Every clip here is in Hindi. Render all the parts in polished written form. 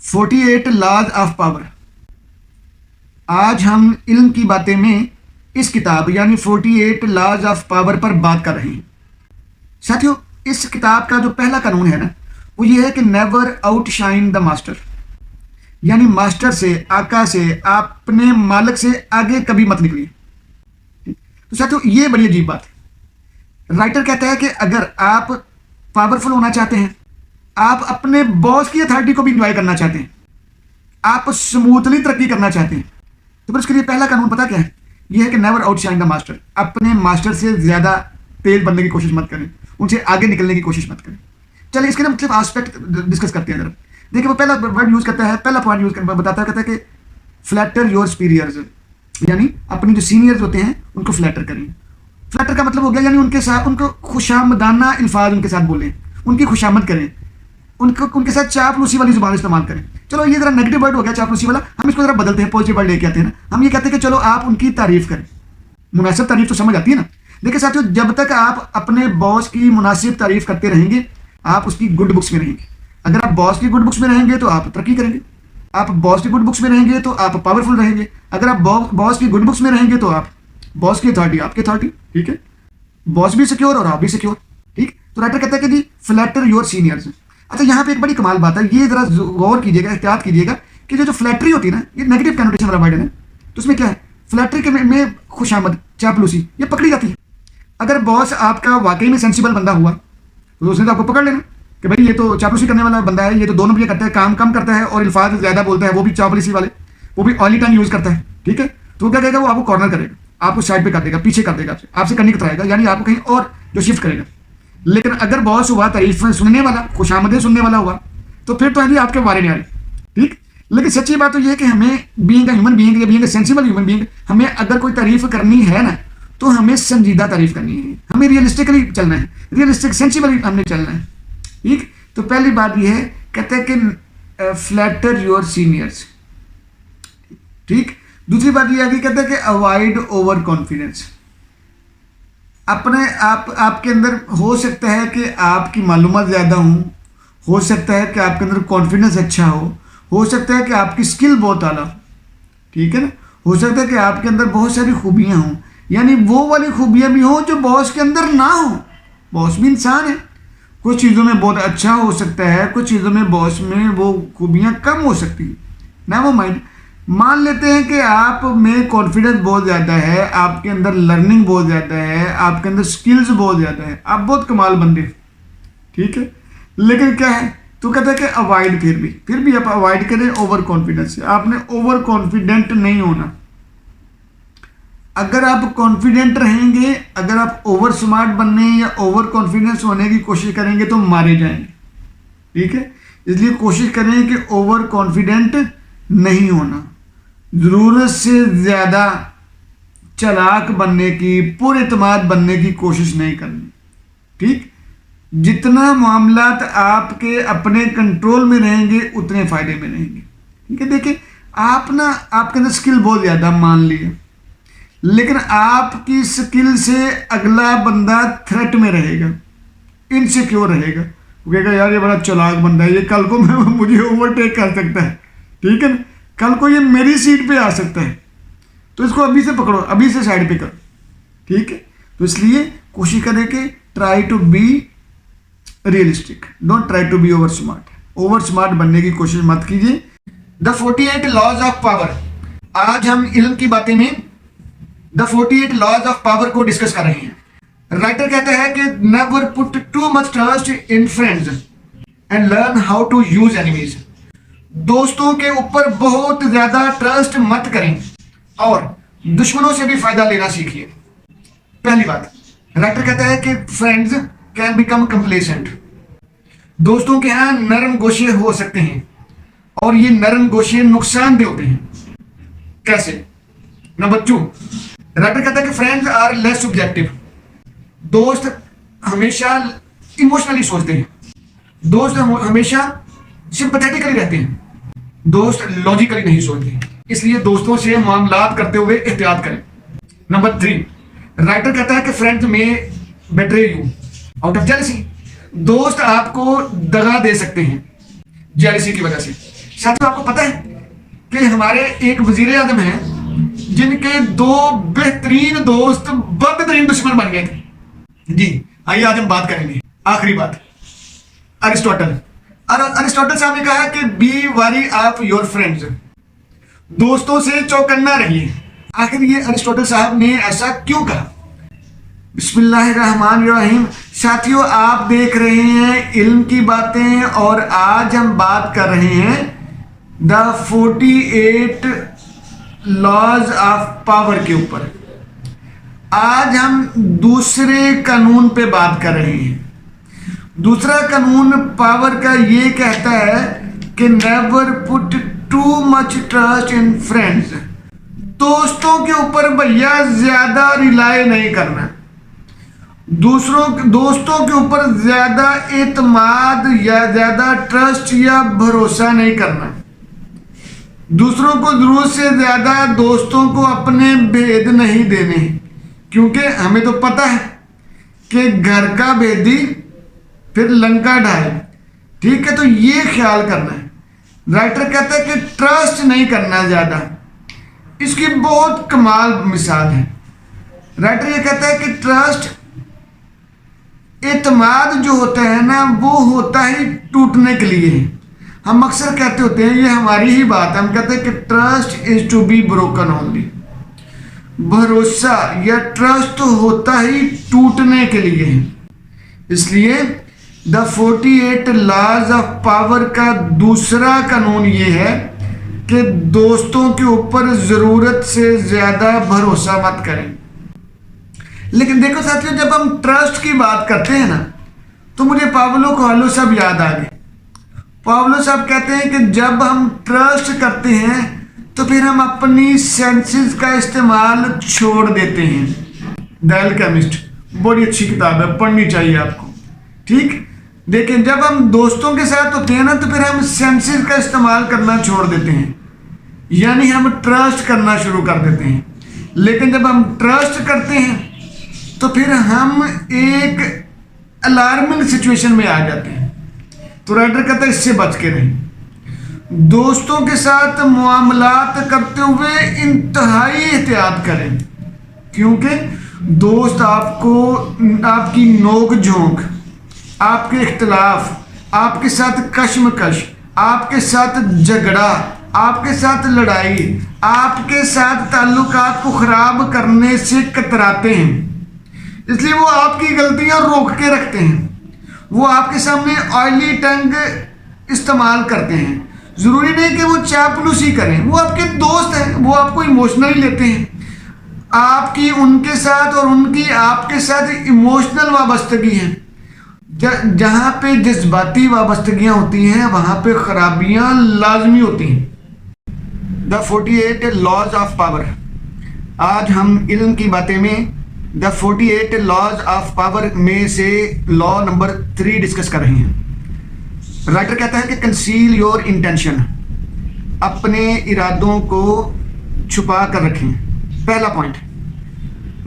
48 लॉज ऑफ पावर। आज हम इल्म की बातें में इस किताब यानी 48 लॉज ऑफ पावर पर बात कर रहे हैं। साथियों, इस किताब का जो पहला कानून है ना, वो ये है कि नेवर आउटशाइन द मास्टर, यानी मास्टर से, आका से, अपने मालिक से आगे कभी मत निकलिए। तो साथियों, ये बड़ी अजीब बात है। राइटर कहता है कि अगर आप पावरफुल होना चाहते हैं, आप अपने बॉस की अथॉरिटी को भी इंजॉय करना चाहते हैं, आप स्मूथली तरक्की करना चाहते हैं, तो फिर उसके लिए पहला कानून पता क्या है? यह है कि नेवर आउटशाइन द मास्टर। अपने मास्टर से ज्यादा तेज बनने की कोशिश मत करें, उनसे आगे निकलने की कोशिश मत करें। चलिए इसके ना मतलब एस्पेक्ट डिस्कस करते हैं जरा। देखिए, वो पहला वर्ड यूज करता है, पहला पॉइंट यूज बताता है, कहता है कि फ्लैटर योर सुपीरियर्स, यानी अपने जो सीनियर्स होते हैं उनको फ्लैटर करें। फ्लैटर का मतलब हो गया यानी उनके साथ, उनको खुशामदाना अल्फाज उनके साथ बोलें, उनकी खुशामद करें, उनके साथ चापलूसी वाली जुबान इस्तेमाल करें। चलो ये जरा नेगेटिव वर्ड हो गया चापलूसी वाला, हम इसको जरा बदलते हैं, पॉजिटिव वर्ड लेके आते हैं ना। हम ये कहते हैं कि चलो आप उनकी तारीफ करें। मुनासिब तारीफ तो समझ आती है ना। देखिए साथियों, जब तक आप अपने बॉस की मुनासिब तारीफ करते रहेंगे, आप उसकी गुड बुक्स में रहेंगे। अगर आप बॉस की गुड बुक्स में रहेंगे तो आप तरक्की करेंगे, आप बॉस की गुड बुक्स में रहेंगे तो आप पावरफुल रहेंगे। अगर आप बॉस की गुड बुक्स में रहेंगे तो आप बॉस की अथॉरिटी, आपकी अथॉरिटी, ठीक है, बॉस भी सिक्योर और आप भी सिक्योर। ठीक, तो राइटर कहता है कि जी फ्लैटर योर सीनियर्स। अच्छा, यहाँ पे एक बड़ी कमाल बात है, ये जरा गौर कीजिएगा, एहतियात कीजिएगा कि जो फ्लैटरी होती है ना, ये नेगेटिव कनोटेशन वाला वर्ड है ना, तो उसमें क्या है, फ्लैटरी के में खुशामद, चापलूसी, ये पकड़ी जाती है। अगर बॉस आपका वाकई में सेंसिबल बंदा हुआ तो उसने तो आपको पकड़ लेना कि भाई ये तो चापलूसी करने वाला बंदा है, ये तो 2 नंबर करता है, काम कम करता है और अल्फाज ज्यादा बोलता है, वो भी चापलूसी वाले, वो भी ऑली टंग यूज करता है। ठीक है, तो क्या करेगा, वो आपको कॉर्नर करेगा, आपको साइड पे कर देगा, पीछे कर देगा, आपसे करने कराएगा, यानी आपको कहीं और जो शिफ्ट करेगा। लेकिन अगर बॉस हुआ तारीफ सुनने वाला, खुशामदें सुनने वाला हुआ, तो फिर तो है जी आपके बारे में आ रही। ठीक, लेकिन सच्ची बात तो ये है कि हमें बीइंग अ ह्यूमन बीइंग या being a sensible human being, हमें अगर कोई तारीफ करनी है ना, तो हमें संजीदा तारीफ करनी है, हमें रियलिस्टिकली चलना है, रियलिस्टिक सेंसिबली हमने चलना है। ठीक, तो पहली बात यह है, कहते हैं कि फ्लैटर योर सीनियर्स। ठीक, दूसरी बात यह है कि कहते हैं कि अवॉइड ओवर कॉन्फिडेंस। अपने आपके अंदर हो सकता है कि आपकी मालूमात ज़्यादा हो सकता है कि आपके अंदर कॉन्फिडेंस अच्छा हो सकता है कि आपकी स्किल बहुत आला, ठीक है ना, हो सकता है कि आपके अंदर बहुत सारी खूबियाँ हों, यानी वो वाली खूबियाँ भी हों जो बॉस के अंदर ना हो। बॉस भी इंसान है, कुछ चीज़ों में बहुत अच्छा हो सकता है, कुछ चीज़ों में बॉस में वो खूबियाँ कम हो सकती है ना। वो माइंड मान लेते हैं कि आप में कॉन्फिडेंस बहुत ज़्यादा है, आपके अंदर लर्निंग बहुत ज़्यादा है, आपके अंदर स्किल्स बहुत ज़्यादा है, आप बहुत कमाल बंदे, ठीक है, लेकिन क्या है, तो कहते हैं कि अवॉइड, फिर भी आप अवॉइड करें ओवर कॉन्फिडेंस से। आपने ओवर कॉन्फिडेंट नहीं होना। अगर आप कॉन्फिडेंट रहेंगे, अगर आप ओवर स्मार्ट बनने या ओवर कॉन्फिडेंस होने की कोशिश करेंगे तो मारे जाएंगे। ठीक है, इसलिए कोशिश करें कि ओवर कॉन्फिडेंट नहीं होना, ज़रूरत से ज़्यादा चालाक बनने की, पुरएतमाद बनने की कोशिश नहीं करनी। ठीक, जितना मामलात आपके अपने कंट्रोल में रहेंगे उतने फायदे में रहेंगे। ठीक है, देखिए आप ना, आपके अंदर स्किल बहुत ज़्यादा मान लिए, लेकिन आपकी स्किल से अगला बंदा थ्रेट में रहेगा, इनसिक्योर रहेगा, वो कहेगा यार ये बड़ा चालाक बंदा है, ये कल को मुझे ओवरटेक कर सकता है, ठीक है ना, कल को ये मेरी सीट पे आ सकता है, तो इसको अभी से पकड़ो, अभी से साइड पे करो। ठीक है, तो इसलिए कोशिश करें कि try to be realistic, don't try to be over smart. Over smart बनने की कोशिश मत कीजिए। The 48 laws of power. आज हम इल्म की बातें में द 48 लॉज ऑफ पावर को डिस्कस कर रहे हैं। राइटर कहता है कि never put too much trust in friends and learn how to use enemies. दोस्तों के ऊपर बहुत ज्यादा ट्रस्ट मत करें और दुश्मनों से भी फायदा लेना सीखिए। पहली बात, राइटर कहता है कि फ्रेंड्स कैन बिकम कंप्लेसेंट। दोस्तों के यहां नरम गोशे हो सकते हैं और ये नरम गोशे नुकसानदेह होते हैं। कैसे? नंबर 2, राइटर कहता है कि फ्रेंड्स आर लेस सब्जेक्टिव। दोस्त हमेशा इमोशनली सोचते हैं, दोस्त हमेशा सिंपैथेटिकली रहते हैं, दोस्त लॉजिकली नहीं सोचते, इसलिए दोस्तों से मामलात करते हुए एहतियात करें। नंबर 3, राइटर कहता है कि फ्रेंड्स में betray you out of jealousy. दोस्त आपको दगा दे सकते हैं जेलसी की वजह से। साथियों, आपको पता है कि हमारे एक वजीर आजम हैं जिनके दो बेहतरीन दोस्त बदतरीन दुश्मन बन गए थे। जी आइए आज हम बात करेंगे। आखिरी बात, अरिस्टोटल। और अरिस्टोटल साहब ने कहा कि be wary of your friends, दोस्तों से चौकन्ना रहिए। आखिर ये अरिस्टोटल साहब ने ऐसा क्यों कहा? बिस्मिल्लाहिर्रहमानिर्रहीम। साथियों, आप देख रहे हैं इल्म की बातें और आज हम बात कर रहे हैं द 48 लॉज ऑफ पावर के ऊपर। आज हम दूसरे कानून पे बात कर रहे हैं। दूसरा कानून पावर का ये कहता है कि never put too much trust in friends, दोस्तों के ऊपर भैया ज्यादा रिलाय नहीं करना, दोस्तों के ऊपर ज्यादा एतमाद या ज्यादा ट्रस्ट या भरोसा नहीं करना, दूसरों को जरूरत से ज्यादा दोस्तों को अपने भेद नहीं देने, क्योंकि हमें तो पता है कि घर का भेदी फिर लंका ढाए। ठीक है, तो ये ख्याल करना है। राइटर कहता है कि ट्रस्ट नहीं करना ज्यादा। इसकी बहुत कमाल मिसाल है। राइटर ये कहता है कि ट्रस्ट, एतमाद जो होता है ना, वो होता ही टूटने के लिए है। हम अक्सर कहते होते हैं, ये हमारी ही बात है, हम कहते हैं कि trust is to be broken only. भरोसा या ट्रस्ट तो होता ही टूटने के लिए है। इसलिए द 48 लॉज ऑफ पावर का दूसरा कानून ये है कि दोस्तों के ऊपर जरूरत से ज्यादा भरोसा मत करें। लेकिन देखो साथियों, जब हम ट्रस्ट की बात करते हैं ना, तो मुझे पाब्लो कोएल्हो साहब याद आ गए। पाब्लो साहब कहते हैं कि जब हम ट्रस्ट करते हैं तो फिर हम अपनी सेंसेस का इस्तेमाल छोड़ देते हैं। द अल्केमिस्ट बड़ी अच्छी किताब है, पढ़नी चाहिए आपको। ठीक, लेकिन जब हम दोस्तों के साथ होते हैं ना, तो फिर हम सेंसेस का इस्तेमाल करना छोड़ देते हैं, यानी हम ट्रस्ट करना शुरू कर देते हैं। लेकिन जब हम ट्रस्ट करते हैं तो फिर हम एक अलार्मिंग सिचुएशन में आ जाते हैं। तो राइटर कहता है इससे बच के रहें। दोस्तों के साथ मुआमलात करते हुए इंतहाई एहतियात करें, क्योंकि दोस्त आपको आपकी नोक झोंक, आपके इख्तलाफ, आपके साथ कश्मकश, आपके साथ झगड़ा, आपके साथ लड़ाई, आपके साथ ताल्लुकात को खराब करने से कतराते हैं। इसलिए वो आपकी गलतियां रोक के रखते हैं। वो आपके सामने ऑयली टंग इस्तेमाल करते हैं। जरूरी नहीं कि वो चापलूसी करें, वो आपके दोस्त हैं, वो आपको इमोशनली लेते हैं। आपकी उनके साथ और उनकी आपके साथ इमोशनल वाबस्तगी है। जहां पे जज्बाती वाबस्तगियां होती हैं, वहां पे खराबियां लाजमी होती हैं। The 48 laws of power. आज हम इल्म की बातें में द 48 लॉज ऑफ पावर में से लॉ नंबर 3 डिस्कस कर रहे हैं। राइटर कहता है कि कंसील योर इंटेंशन, अपने इरादों को छुपा कर रखें। पहला पॉइंट,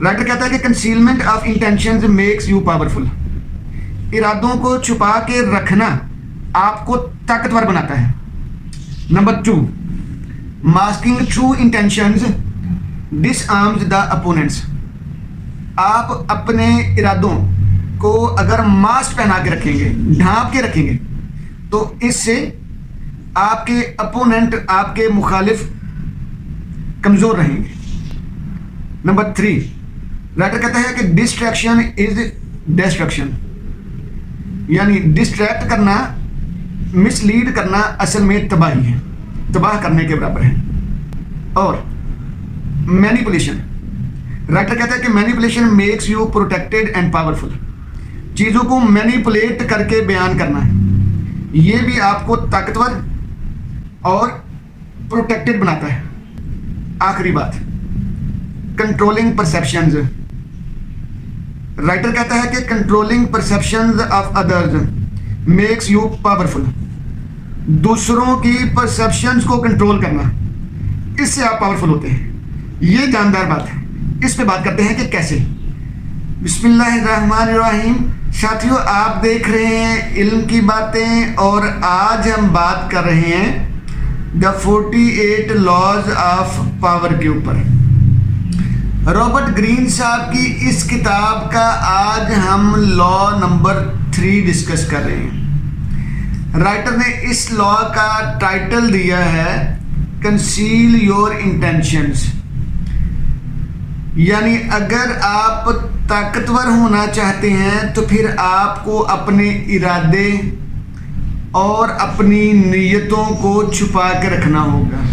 राइटर कहता है कि concealment of intentions makes you powerful. इरादों को छुपा के रखना आपको ताकतवर बनाता है। Number 2, masking true intentions disarms the opponents. आप अपने इरादों को अगर मास्क पहना के रखेंगे, ढांप के रखेंगे, तो इससे आपके अपोनेंट, आपके मुखालिफ कमजोर रहेंगे। नंबर 3, राइटर कहता है कि डिस्ट्रैक्शन इज डिस्ट्रक्शन, यानी डिस्ट्रैक्ट करना, मिसलीड करना असल में तबाही है, तबाह करने के बराबर है। और मैनिपुलेशन, राइटर कहता है कि manipulation makes you protected and powerful. चीज़ों को मैनिपुलेट करके बयान करना है, ये भी आपको ताकतवर और प्रोटेक्टेड बनाता है। आखिरी बात, कंट्रोलिंग परसेप्शंस। राइटर कहता है कि controlling perceptions of others makes you powerful. दूसरों की परसेप्शंस को कंट्रोल करना, इससे आप पावरफुल होते हैं। ये जानदार बात है। इस पे बात करते हैं कि कैसे। बिस्मिल्लाहिर्रहमानिर्रहीम। साथियों, आप देख रहे हैं इल्म की बातें और आज हम बात कर रहे हैं द 48 लॉज ऑफ पावर के ऊपर। रॉबर्ट ग्रीन साहब की इस किताब का आज हम लॉ नंबर 3 डिस्कस कर रहे हैं। राइटर ने इस लॉ का टाइटल दिया है कंसील योर इंटेंशंस, यानी अगर आप ताकतवर होना चाहते हैं तो फिर आपको अपने इरादे और अपनी नीयतों को छुपा के रखना होगा।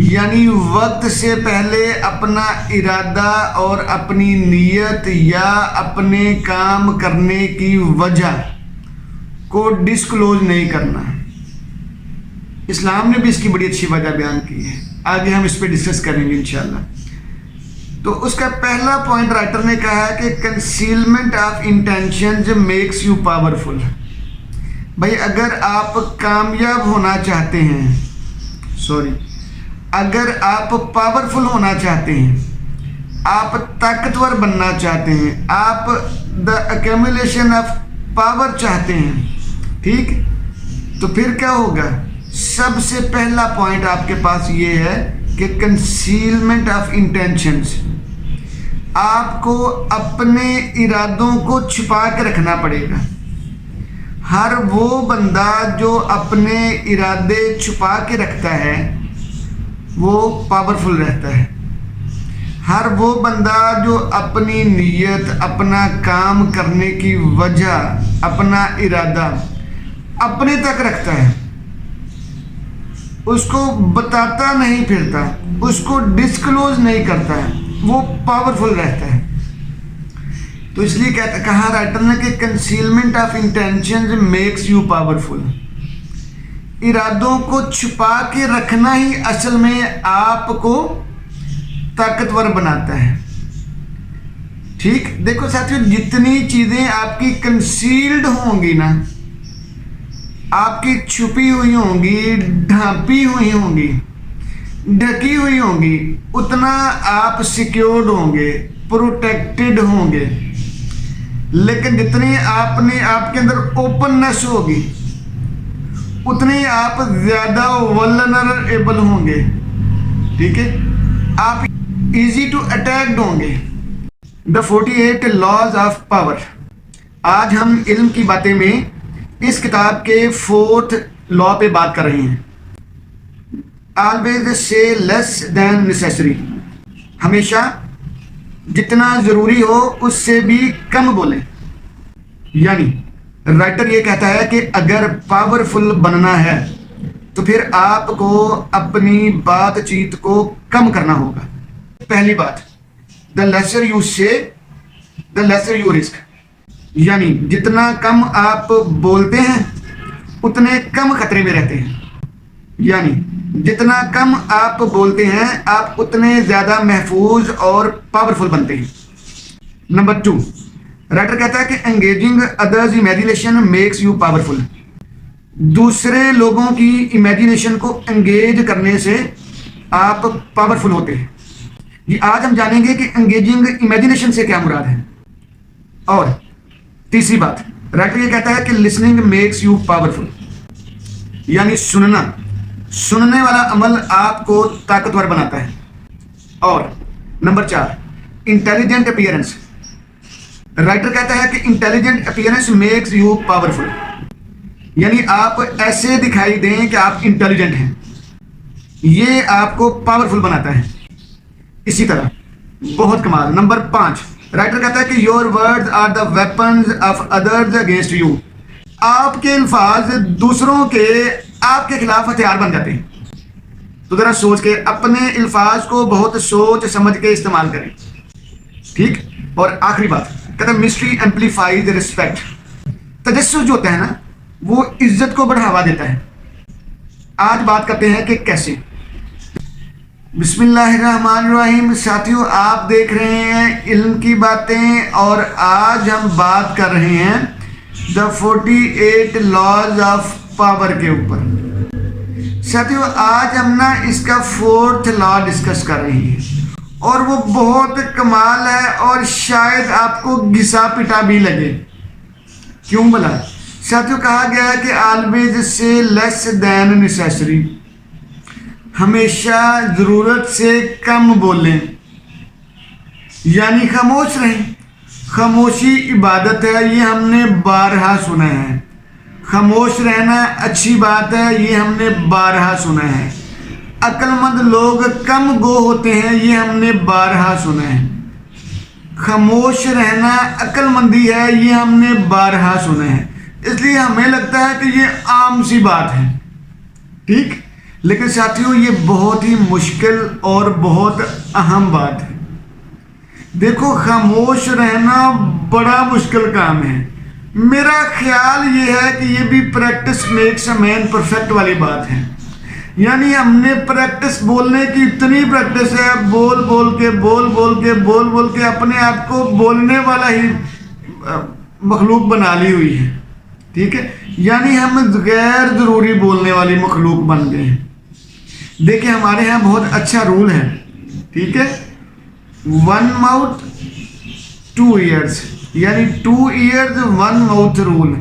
यानी वक्त से पहले अपना इरादा और अपनी नीयत या अपने काम करने की वजह को डिस्क्लोज नहीं करना। इस्लाम ने भी इसकी बड़ी अच्छी वजह बयान की है, आगे हम इस पर डिस्कस करेंगे इंशाल्लाह। तो उसका पहला पॉइंट राइटर ने कहा है कि concealment of intentions makes you powerful. भाई अगर आप कामयाब होना चाहते हैं, अगर आप पावरफुल होना चाहते हैं, आप ताकतवर बनना चाहते हैं, आप द एक्यूमुलेशन ऑफ पावर चाहते हैं, ठीक, तो फिर क्या होगा? सबसे पहला पॉइंट आपके पास ये है कि कंसीलमेंट ऑफ इंटेंशंस। आपको अपने इरादों को छुपा के रखना पड़ेगा। हर वो बंदा जो अपने इरादे छुपा के रखता है वो पावरफुल रहता है। हर वो बंदा जो अपनी नीयत, अपना काम करने की वजह, अपना इरादा अपने तक रखता है, उसको बताता नहीं फिरता, उसको डिस्क्लोज नहीं करता है, वो पावरफुल रहता है। तो इसलिए कहा राइटर ने कि concealment of intentions makes you powerful. इरादों को छुपा के रखना ही असल में आपको ताकतवर बनाता है। ठीक, देखो साथियों, जितनी चीजें आपकी कंसील्ड होंगी ना, आपकी छुपी हुई होंगी, ढांपी हुई होंगी, ढकी हुई होंगी, उतना आप सिक्योर्ड होंगे, प्रोटेक्टेड होंगे। लेकिन जितनी आपके अंदर ओपननेस होगी उतने आप ज्यादा वल्नरेबल होंगे। ठीक है, आप इजी टू अटैक्ड होंगे। The 48 laws of power. आज हम इल्म की बातें में इस किताब के 4th लॉ पे बात कर रहे हैं। Always say less than necessary. हमेशा जितना जरूरी हो उससे भी कम बोलें। यानी राइटर ये कहता है कि अगर पावरफुल बनना है तो फिर आपको अपनी बातचीत को कम करना होगा। पहली बात, द लेसर यू से द लेसर यू रिस्क। यानी जितना कम आप बोलते हैं उतने कम खतरे में रहते हैं। यानी जितना कम आप बोलते हैं आप उतने ज्यादा महफूज और पावरफुल बनते हैं। नंबर 2, राइटर कहता है कि engaging others imagination makes you powerful. दूसरे लोगों की इमेजिनेशन को एंगेज करने से आप पावरफुल होते हैं। ये आज हम जानेंगे कि एंगेजिंग इमेजिनेशन से क्या मुराद है। और तीसरी बात, राइटर ये कहता है कि लिसनिंग मेक्स यू पावरफुल। यानी सुनने वाला अमल आपको ताकतवर बनाता है। और नंबर 4, इंटेलिजेंट अपीयरेंस। राइटर कहता है कि intelligent appearance makes you powerful. यानी आप ऐसे दिखाई दें कि आप इंटेलिजेंट हैं, ये आपको पावरफुल बनाता है। इसी तरह बहुत कमाल। नंबर 5, राइटर कहता है कि your words are the weapons of others against you. आपके अल्फाज दूसरों के आपके खिलाफ हथियार बन जाते हैं। तो जरा सोच के अपने अल्फाज को बहुत सोच समझ के इस्तेमाल करें। ठीक, और आखिरी बात कहता है मिस्ट्री एम्पलीफाइज रिस्पेक्ट। तजस्सुस जो होता है ना वो इज्जत को बढ़ावा देता है। आज बात करते हैं कि कैसे। बिस्मिल्लाहिर्रहमानिर्रहीम। साथियों, आप देख रहे हैं इल्म की बातें और आज हम बात कर रहे हैं द 48 लॉज ऑफ पावर के ऊपर। साथियों, आज हम ना इसका 4th लॉ डिस्कस कर रहे हैं और वो बहुत कमाल है और शायद आपको घिसा पिटा भी लगे। क्यों बोला? साथियों कहा गया है कि always say less than necessary, हमेशा ज़रूरत से कम बोलें, यानी खामोश रहें। खामोशी इबादत है, ये हमने बारहा सुना है। खामोश रहना अच्छी बात है, ये हमने बारहा सुना है। अक्लमंद लोग कम गो होते हैं, ये हमने बारहा सुना है। खामोश रहना अक्लमंदी है, ये हमने बारहा सुना है। इसलिए हमें लगता है कि ये आम सी बात है, ठीक, लेकिन साथियों ये बहुत ही मुश्किल और बहुत अहम बात है। देखो, खामोश रहना बड़ा मुश्किल काम है। मेरा ख्याल ये है कि ये भी practice makes a man perfect वाली बात है। यानी हमने प्रैक्टिस, बोलने की इतनी प्रैक्टिस है, बोल बोल के अपने आप को बोलने वाला ही मखलूक बना ली हुई है, ठीक है। यानी हम गैर ज़रूरी बोलने वाली मखलूक बन गए हैं। देखिए, हमारे यहाँ बहुत अच्छा रूल है, ठीक है, 1 माउथ 2 ईयर्स, यानी 2 ईयर्स 1 माउथ रूल।